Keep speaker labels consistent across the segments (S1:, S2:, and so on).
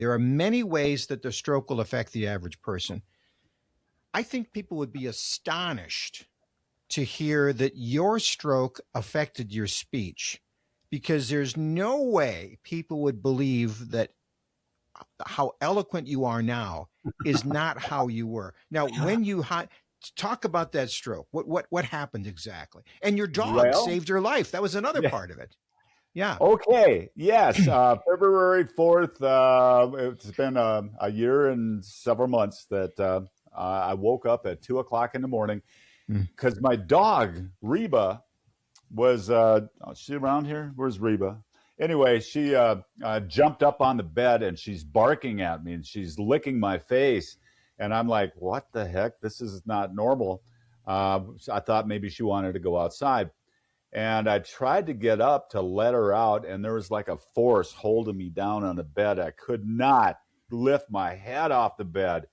S1: There are many ways that the stroke will affect the average person. I think people would be astonished to hear that your stroke affected your speech, because there's no way people would believe that how eloquent you are now is not how you were. Now, when you talk about that stroke, what happened exactly? And your dog
S2: Well,
S1: saved your life. That was another
S2: yeah.
S1: part of it. Yeah.
S2: Okay. Yes. February 4th. It's been a year and several months that I woke up at 2 o'clock in the morning
S1: Mm.
S2: because my dog, Reba, was, is she around here? Where's Reba? Anyway, she jumped up on the bed and she's barking at me and she's licking my face. And I'm like, what the heck? This is not normal. So I thought maybe she wanted to go outside. And I tried to get up to let her out, and there was like a force holding me down on the bed. I could not lift my head off the bed.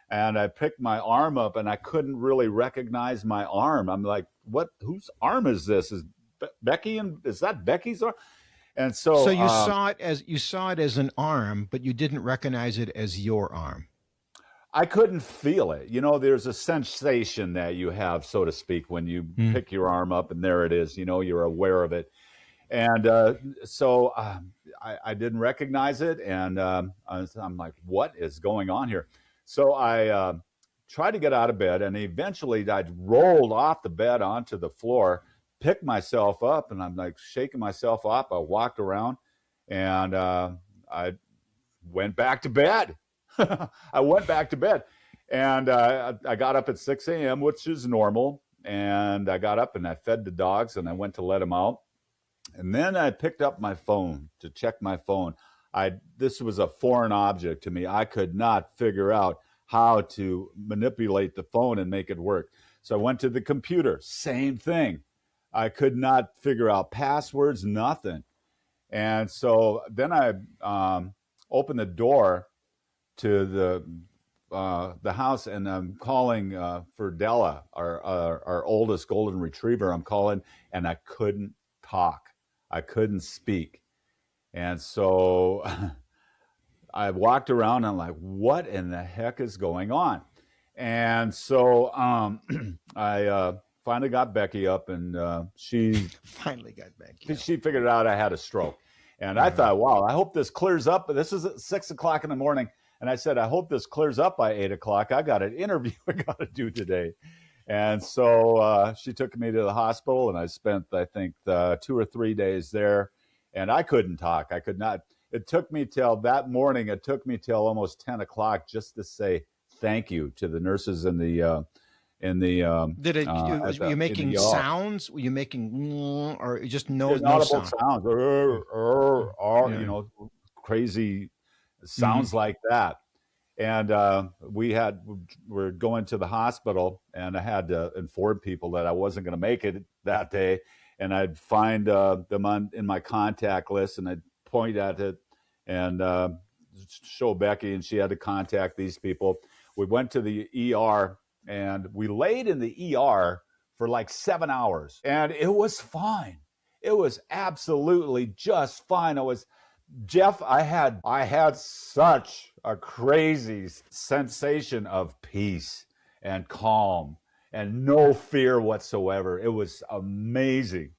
S2: And I picked my arm up, and I couldn't really recognize my arm. I'm like, what? Whose arm is this? Is Becky? And is that Becky's arm? And
S1: So
S2: so
S1: you saw it as an arm, but you didn't recognize it as your arm.
S2: I couldn't feel it. You know, there's a sensation that you have, so to speak, when you pick your arm up and there it is. You know, you're aware of it. And I didn't recognize it. And I'm like, what is going on here? So I tried to get out of bed. And eventually I rolled off the bed onto the floor, picked myself up, and I'm like shaking myself up. I walked around and I went back to bed. I went back to bed, and I got up at 6 a.m., which is normal. And I got up and I fed the dogs and I went to let them out. And then I picked up my phone to check my phone. This was a foreign object to me. I could not figure out how to manipulate the phone and make it work. So I went to the computer, same thing. I could not figure out passwords, nothing. And so then I opened the door to the house, and I'm calling for Della, our oldest golden retriever. I'm calling, and I couldn't talk. I couldn't speak. And so I walked around, and I'm like, what in the heck is going on? And so I finally got Becky up, and she
S1: finally got Becky.
S2: She figured out I had a stroke. And I thought, wow, I hope this clears up. But this is at 6 o'clock in the morning. And I said, I hope this clears up by 8 o'clock. I got an interview I got to do today. And so she took me to the hospital, and I spent, I think, 2 or 3 days there. And I couldn't talk. I could not. It took me till that morning. It took me till almost 10 o'clock just to say thank you to the nurses in the
S1: were you making sounds? Were you making or just no sound?
S2: Sounds, you know, crazy sounds like that. And we're going to the hospital, and I had to inform people that I wasn't going to make it that day. And I'd find them in my contact list, and I'd point at it and show Becky, and she had to contact these people. We went to the ER, and we laid in the ER for like 7 hours, and it was fine. It was absolutely just fine. Jeff, I had such a crazy sensation of peace and calm and no fear whatsoever. It was amazing.